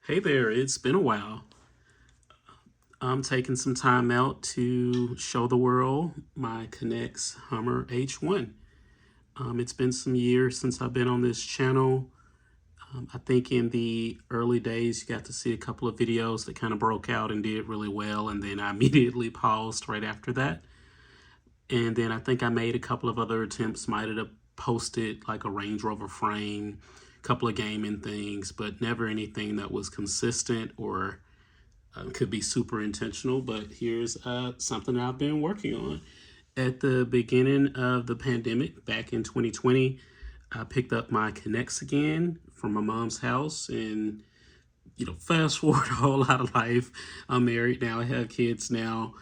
Hey there, it's been a while. I'm taking some time out to show the world my NEX Hummer H1. It's been some years since I've been on this channel. I think in the early days, you got to see a couple of videos that kind of broke out and did really well, and then I immediately paused right after that. And then I think I made a couple of other attempts, might have posted like a Range Rover frame, a couple of gaming things, but never anything that was consistent or could be super intentional. But here's something I've been working on. At the beginning of the pandemic, back in 2020, I picked up my NEX again from my mom's house, and fast forward a whole lot of life. I'm married now. I have kids now.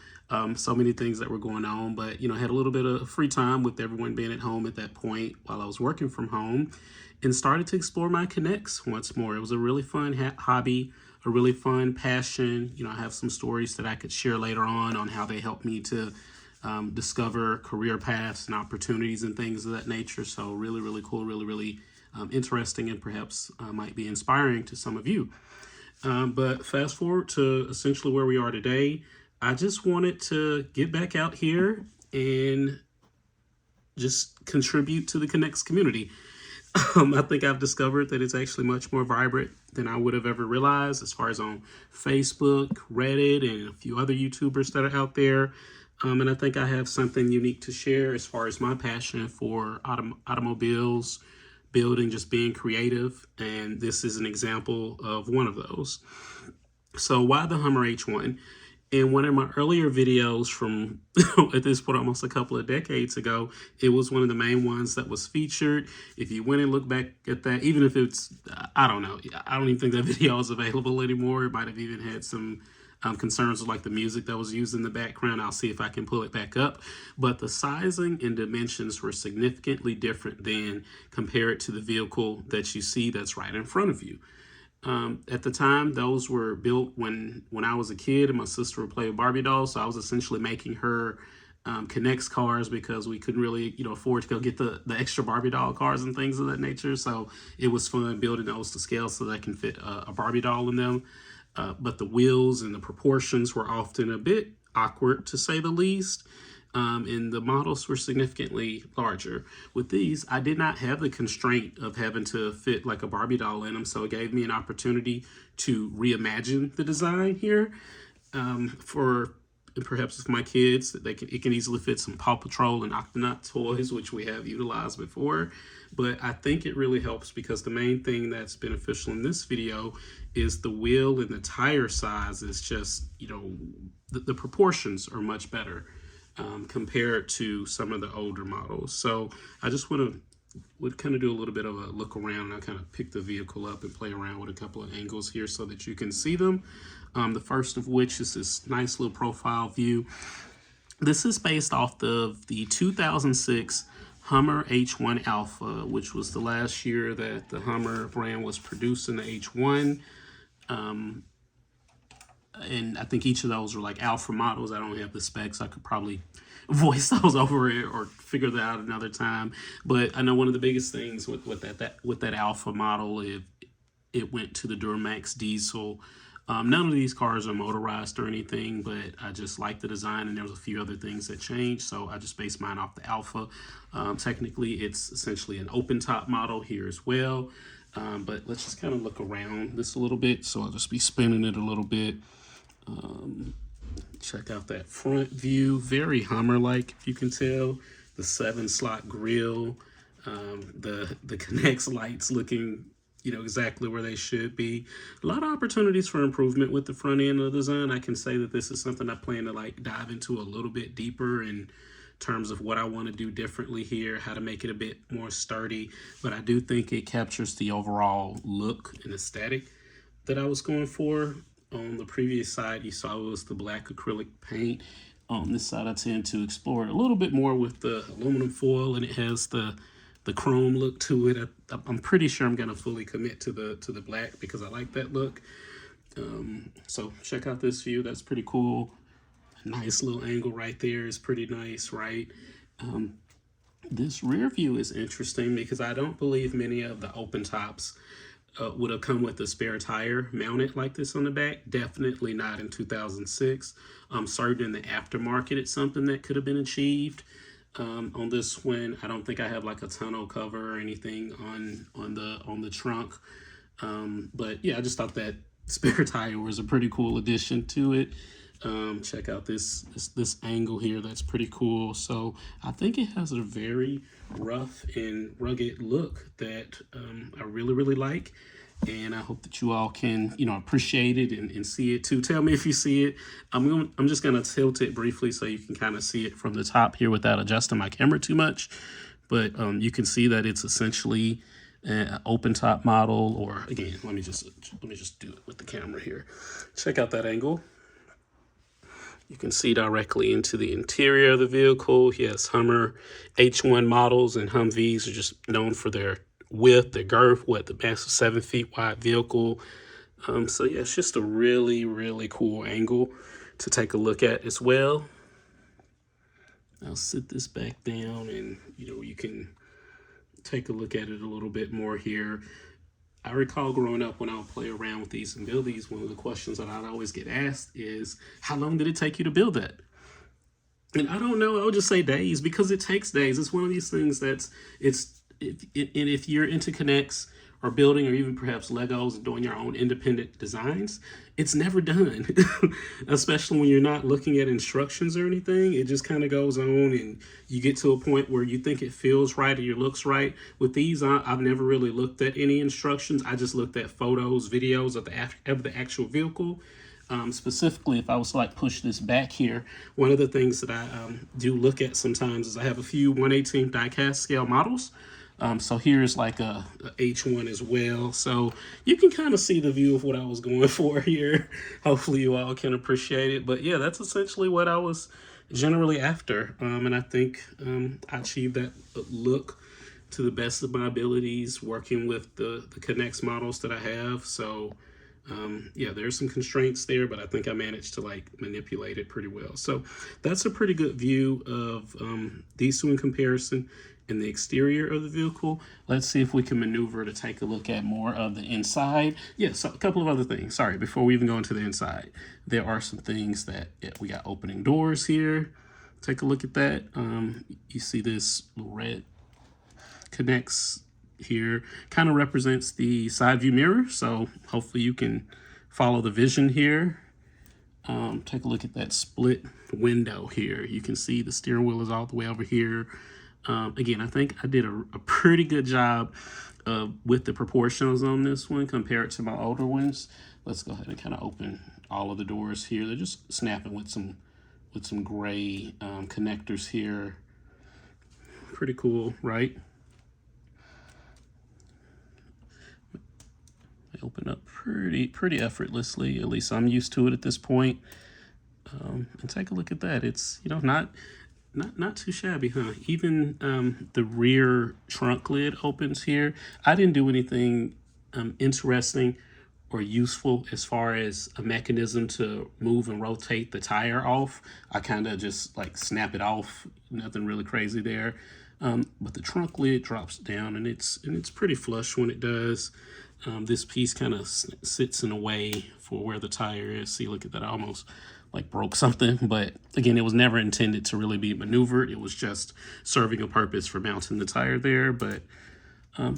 So many things that were going on, but I had a little bit of free time with everyone being at home at that point while I was working from home, and started to explore my NEX once more. It was a really fun hobby, a really fun passion. I have some stories that I could share later on how they helped me to discover career paths and opportunities and things of that nature. So really, really cool, really, really interesting, and perhaps might be inspiring to some of you. But fast forward to essentially where we are today. I just wanted to get back out here and just contribute to the NEX community. I think I've discovered that it's actually much more vibrant than I would have ever realized, as far as on Facebook, Reddit, and a few other YouTubers that are out there. And I think I have something unique to share as far as my passion for automobiles, building, just being creative. And this is an example of one of those. So why the Hummer H1? In one of my earlier videos from, at this point, almost a couple of decades ago, it was one of the main ones that was featured. If you went and look back at that, even if it's, I don't know, I don't even think that video is available anymore. It might have even had some concerns with like the music that was used in the background. I'll see if I can pull it back up. But the sizing and dimensions were significantly different than compared to the vehicle that you see that's right in front of you. At the time, those were built when I was a kid, and my sister would play with Barbie dolls. So I was essentially making her NEX cars because we couldn't really, afford to go get the extra Barbie doll cars and things of that nature. So it was fun building those to scale so that I can fit a Barbie doll in them. But the wheels and the proportions were often a bit awkward, to say the least. And the models were significantly larger. With these, I did not have the constraint of having to fit like a Barbie doll in them, so it gave me an opportunity to reimagine the design here. For perhaps with my kids, it can easily fit some Paw Patrol and Octonaut toys, which we have utilized before. But I think it really helps because the main thing that's beneficial in this video is the wheel and the tire size is just, the proportions are much better compared to some of the older models. So I just would kind of do a little bit of a look around, and I kind of pick the vehicle up and play around with a couple of angles here so that you can see them. The first of which is this nice little profile view. This is based off of the 2006 Hummer H1 Alpha, which was the last year that the Hummer brand was producing the H1. And I think each of those were like alpha models. I don't have the specs. I could probably voice those over it or figure that out another time. But I know one of the biggest things with that alpha model, it went to the Duramax diesel. None of these cars are motorized or anything, but I just like the design, and there was a few other things that changed, so I just based mine off the Alpha. Technically, it's essentially an open top model here as well, but let's just kind of look around this a little bit. So I'll just be spinning it a little bit. Check out that front view, very Hummer-like, if you can tell. The 7-slot grille, the NEX lights looking exactly where they should be. A lot of opportunities for improvement with the front end of the design. I can say that this is something I plan to like dive into a little bit deeper in terms of what I want to do differently here, how to make it a bit more sturdy. But I do think it captures the overall look and aesthetic that I was going for. On the previous side, you saw it was the black acrylic paint. On this side, I tend to explore a little bit more with the aluminum foil, and it has the chrome look to it. I'm pretty sure I'm gonna fully commit to the black because I like that look. So check out this view. That's pretty cool. A nice little angle right there is pretty nice, right? This rear view is interesting because I don't believe many of the open tops would have come with a spare tire mounted like this on the back. Definitely not in 2006. Certain in the aftermarket, it's something that could have been achieved. On this one, I don't think I have like a tonneau cover or anything on the trunk. But yeah, I just thought that spare tire was a pretty cool addition to it. Check out this angle here. That's pretty cool. So I think it has a very rough and rugged look that I really like. And I hope that you all can, appreciate it and see it too. Tell me if you see it. I'm just gonna tilt it briefly so you can kind of see it from the top here without adjusting my camera too much. But you can see that it's essentially an open top model. Or again, let me just do it with the camera here. Check out that angle. You can see directly into the interior of the vehicle. Yes, Hummer H1 models and Humvees are just known for their width, their girth, the massive 7 feet wide vehicle. So yeah, it's just a really cool angle to take a look at as well. I'll sit this back down and you can take a look at it a little bit more here. I recall growing up when I would play around with these and build these, one of the questions that I'd always get asked is, how long did it take you to build that? And I don't know, I would just say days, because it takes days. It's one of these things if you're into Connects or building, or even perhaps Legos and doing your own independent designs, it's never done. Especially when you're not looking at instructions or anything. It just kind of goes on and you get to a point where you think it feels right or it looks right. With these, I've never really looked at any instructions. I just looked at photos, videos of the actual vehicle. Specifically, if I was to like push this back here, one of the things that I do look at sometimes is I have a few 1/18 die-cast scale models. So here's like a H1 as well. So you can kind of see the view of what I was going for here. Hopefully you all can appreciate it. But yeah, that's essentially what I was generally after. And I think I achieved that look to the best of my abilities working with the Connects models that I have. So yeah, there's some constraints there, but I think I managed to like manipulate it pretty well. So that's a pretty good view of these two in comparison. In the exterior of the vehicle, let's see if we can maneuver to take a look at more of the inside. Yeah, so a couple of other things. Sorry, before we even go into the inside, there are some things that we got opening doors here. Take a look at that. You see this red Connects here, kind of represents the side view mirror. So hopefully you can follow the vision here. Take a look at that split window here. You can see the steering wheel is all the way over here. Again, I think I did a pretty good job with the proportions on this one compared to my older ones. Let's go ahead and kind of open all of the doors here. They're just snapping with some gray connectors here. Pretty cool, right? They open up pretty effortlessly. At least I'm used to it at this point. And take a look at that. It's not too shabby, huh? Even the rear trunk lid opens here. I didn't do anything interesting or useful as far as a mechanism to move and rotate the tire off. I kind of just like snap it off. Nothing really crazy there. But the trunk lid drops down and it's pretty flush when it does. This piece kind of sits in a way for where the tire is. See, look at that, I almost like broke something, but again, it was never intended to really be maneuvered. It was just serving a purpose for mounting the tire there, but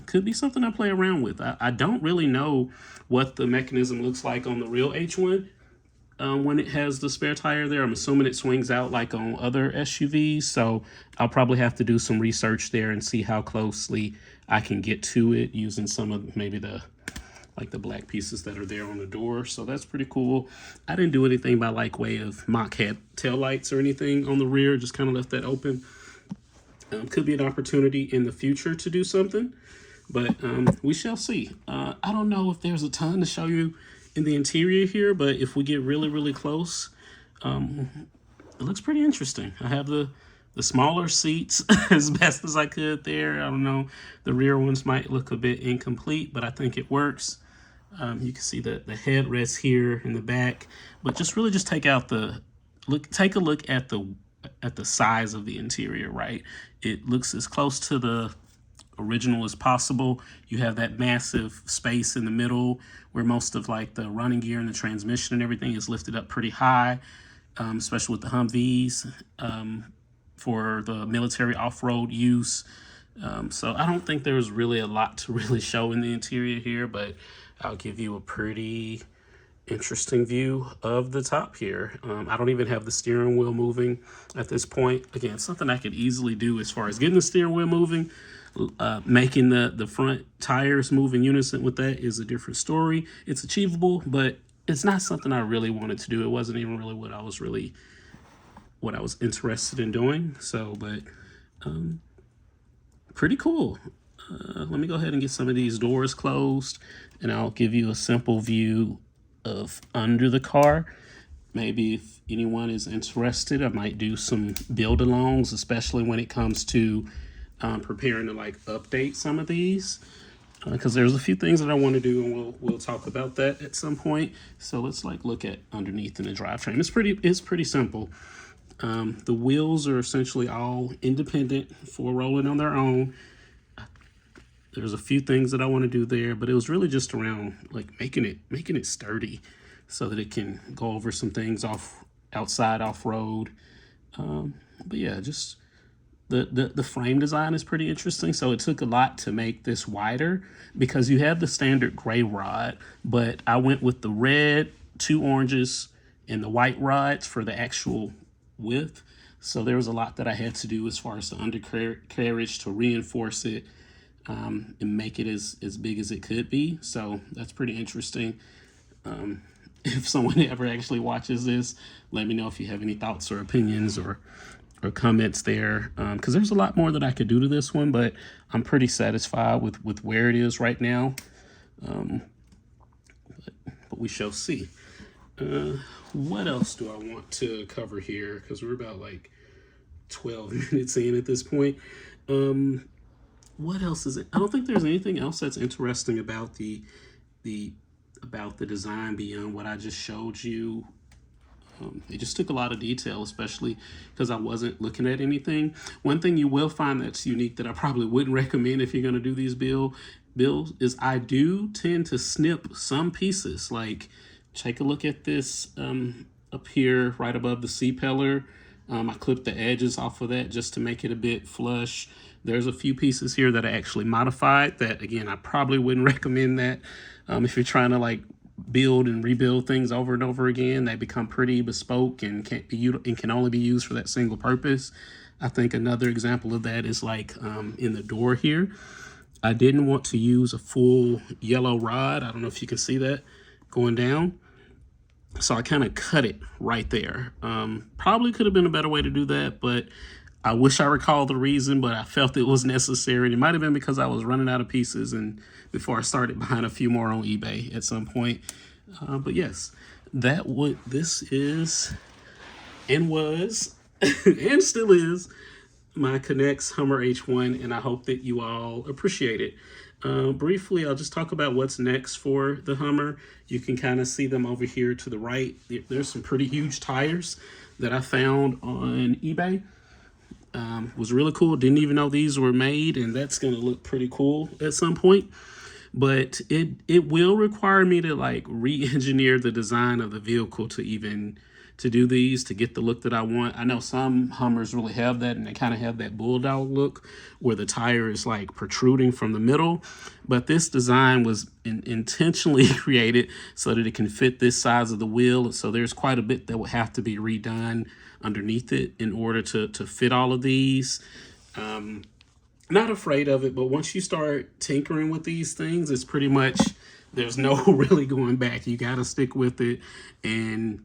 could be something I play around with. I don't really know what the mechanism looks like on the real H1 when it has the spare tire there. I'm assuming it swings out like on other SUVs, so I'll probably have to do some research there and see how closely I can get to it using some of maybe the black pieces that are there on the door. So that's pretty cool. I didn't do anything by like way of mock head tail lights or anything on the rear, just kind of left that open. Could be an opportunity in the future to do something, but we shall see. I don't know if there's a ton to show you in the interior here, but if we get really close, it looks pretty interesting. I have the smaller seats as best as I could there. I don't know, the rear ones might look a bit incomplete, but I think it works. You can see the headrest here in the back, but just take a look at the size of the interior, right? It looks as close to the original as possible. You have that massive space in the middle where most of like the running gear and the transmission and everything is lifted up pretty high, especially with the Humvees, for the military off-road use. So I don't think there's really a lot to really show in the interior here, but I'll give you a pretty interesting view of the top here. I don't even have the steering wheel moving at this point. Again, something I could easily do as far as getting the steering wheel moving. Making the front tires move in unison with that is a different story. It's achievable, but it's not something I really wanted to do. It wasn't even really what I was interested in doing. So, but pretty cool. Let me go ahead and get some of these doors closed, and I'll give you a simple view of under the car. Maybe if anyone is interested, I might do some build alongs, especially when it comes to preparing to like update some of these, because there's a few things that I want to do, and we'll talk about that at some point. So let's like look at underneath in the drivetrain. It's pretty simple. The wheels are essentially all independent, for rolling on their own. There's a few things that I want to do there, but it was really just around like making it sturdy so that it can go over some things outside off-road. But yeah, just the frame design is pretty interesting. So it took a lot to make this wider because you have the standard gray rod, but I went with the red, 2 oranges, and the white rods for the actual width. So there was a lot that I had to do as far as the undercarriage to reinforce it, and make it as big as it could be. So that's pretty interesting. If someone ever actually watches this, let me know if you have any thoughts or opinions or comments there, because there's a lot more that I could do to this one, but I'm pretty satisfied with where it is right now. But we shall see. What else do I want to cover here? Because we're about like 12 minutes in at this point. What else is it? I don't think there's anything else that's interesting about the design beyond what I just showed you. It just took a lot of detail, especially because I wasn't looking at anything. One thing you will find that's unique that I probably wouldn't recommend if you're going to do these builds is I do tend to snip some pieces. Like, take a look at this up here right above the C-pillar. I clipped the edges off of that just to make it a bit flush. There's a few pieces here that I actually modified that, again, I probably wouldn't recommend that. If you're trying to like build and rebuild things over and over again, they become pretty bespoke and can only be used for that single purpose. I think another example of that is like in the door here. I didn't want to use a full yellow rod. I don't know if you can see that going down. So I kind of cut it right there. Probably could have been a better way to do that, but I wish I recalled the reason, but I felt it was necessary. And it might have been because I was running out of pieces and before I started buying a few more on eBay at some point. But yes, this is and was and still is my NEX Hummer H1, and I hope that you all appreciate it. Briefly, I'll just talk about what's next for the Hummer. You can kind of see them over here to the right. There's some pretty huge tires that I found on eBay. Was really cool. Didn't even know these were made, and that's going to look pretty cool at some point. But it will require me to like re-engineer the design of the vehicle to do these, to get the look that I want. I know some Hummers really have that, and they kind of have that bulldog look where the tire is like protruding from the middle. But this design was intentionally created so that it can fit this size of the wheel. So there's quite a bit that will have to be redone underneath it in order to fit all of these. Not afraid of it, but once you start tinkering with these things, it's pretty much, there's no really going back. You got to stick with it. And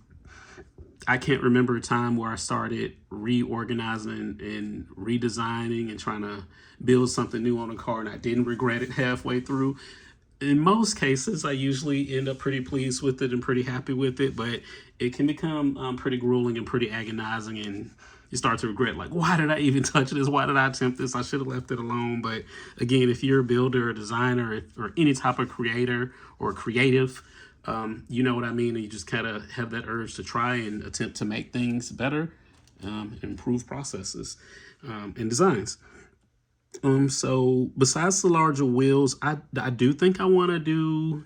I can't remember a time where I started reorganizing and redesigning and trying to build something new on a car and I didn't regret it halfway through. In most cases, I usually end up pretty pleased with it and pretty happy with it, but it can become pretty grueling and pretty agonizing, and you start to regret, like, why did I even touch this? Why did I attempt this? I should have left it alone. But again, if you're a builder or designer or any type of creator or creative, you know what I mean? And you just kind of have that urge to try and attempt to make things better, improve processes and designs. So besides the larger wheels, I do think I want to do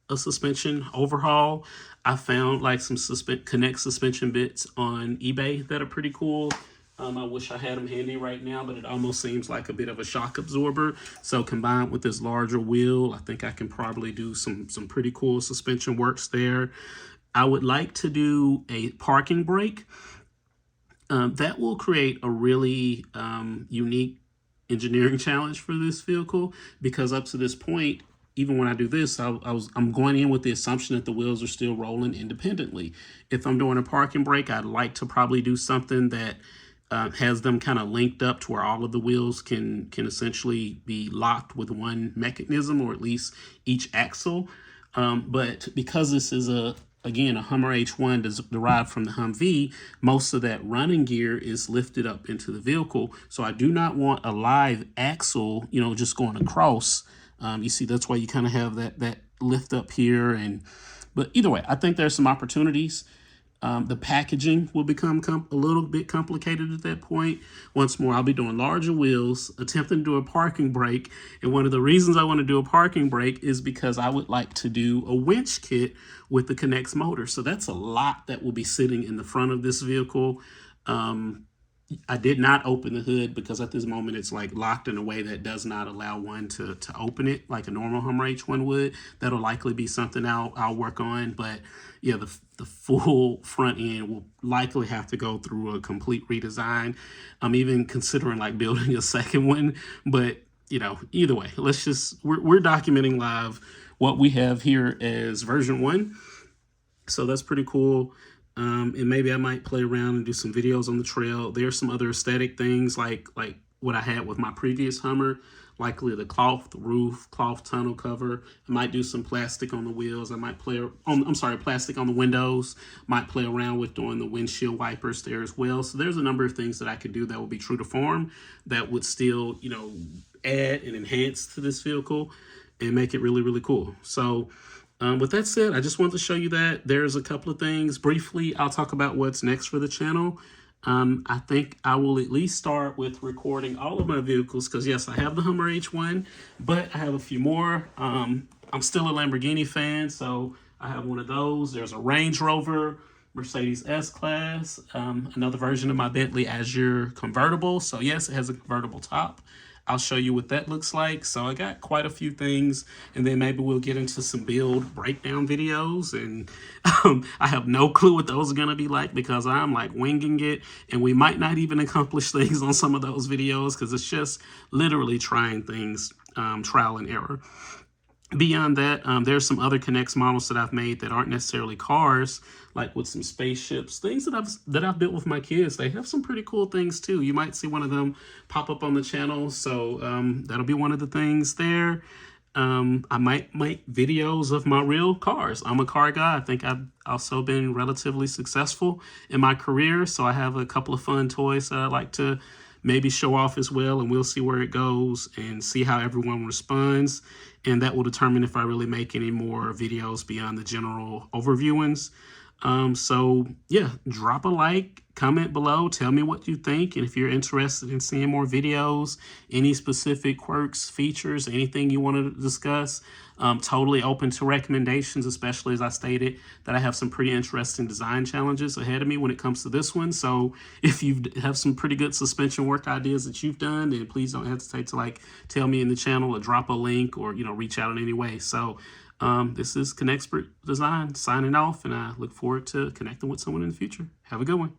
a suspension overhaul. I found like some Connect suspension bits on eBay that are pretty cool. I wish I had them handy right now, but it almost seems like a bit of a shock absorber. So combined with this larger wheel, I think I can probably do some pretty cool suspension works there. I would like to do a parking brake. That will create a really unique engineering challenge for this vehicle, because up to this point, even when I do this, I'm going in with the assumption that the wheels are still rolling independently. If I'm doing a parking brake, I'd like to probably do something that has them kind of linked up to where all of the wheels can essentially be locked with one mechanism, or at least each axle. But because this is again, a Hummer H1 derived from the Humvee, most of that running gear is lifted up into the vehicle. So I do not want a live axle, just going across. You see, that's why you kind of have that lift up here. But either way, I think there's some opportunities. The packaging will become a little bit complicated at that point. Once more, I'll be doing larger wheels, attempting to do a parking brake. And one of the reasons I want to do a parking brake is because I would like to do a winch kit with the Connex motor. So that's a lot that will be sitting in the front of this vehicle. I did not open the hood because at this moment it's like locked in a way that does not allow one to open it like a normal Hummer H1 would. That'll likely be something I'll work on. But yeah, the full front end will likely have to go through a complete redesign. I'm even considering like building a second one. But either way, we're documenting live what we have here as version 1. So that's pretty cool. And maybe I might play around and do some videos on the trail. There's some other aesthetic things like what I had with my previous Hummer, likely the cloth roof, cloth tonneau cover. I might do some plastic on the wheels. I might plastic on the windows. Might play around with doing the windshield wipers there as well. So there's a number of things that I could do that would be true to form, that would still, add and enhance to this vehicle and make it really, really cool. So with that said, I just wanted to show you that there's a couple of things. Briefly, I'll talk about what's next for the channel. I think I will at least start with recording all of my vehicles, because yes, I have the Hummer H1, but I have a few more. I'm still a Lamborghini fan, so I have one of those. There's a Range Rover, Mercedes S-Class, another version of my Bentley Azure convertible. So yes, it has a convertible top. I'll show you what that looks like. So I got quite a few things, and then maybe we'll get into some build breakdown videos. And I have no clue what those are going to be like, because I'm like winging it, and we might not even accomplish things on some of those videos, because it's just literally trying things, trial and error. Beyond that, there's some other Connex models that I've made that aren't necessarily cars, like with some spaceships, things that I've built with my kids. They have some pretty cool things too. You might see one of them pop up on the channel, so that'll be one of the things there. I might make videos of my real cars. I'm a car guy. I think I've also been relatively successful in my career, so I have a couple of fun toys that I like to maybe show off as well, and we'll see where it goes and see how everyone responds. And that will determine if I really make any more videos beyond the general overviewings. So yeah, drop a like, comment below, tell me what you think. And if you're interested in seeing more videos, any specific quirks, features, anything you want to discuss, totally open to recommendations, especially as I stated that I have some pretty interesting design challenges ahead of me when it comes to this one. So if you have some pretty good suspension work ideas that you've done, then please don't hesitate to tell me in the channel, or drop a link, or reach out in any way. So this is Connexpert Design signing off, and I look forward to connecting with someone in the future. Have a good one.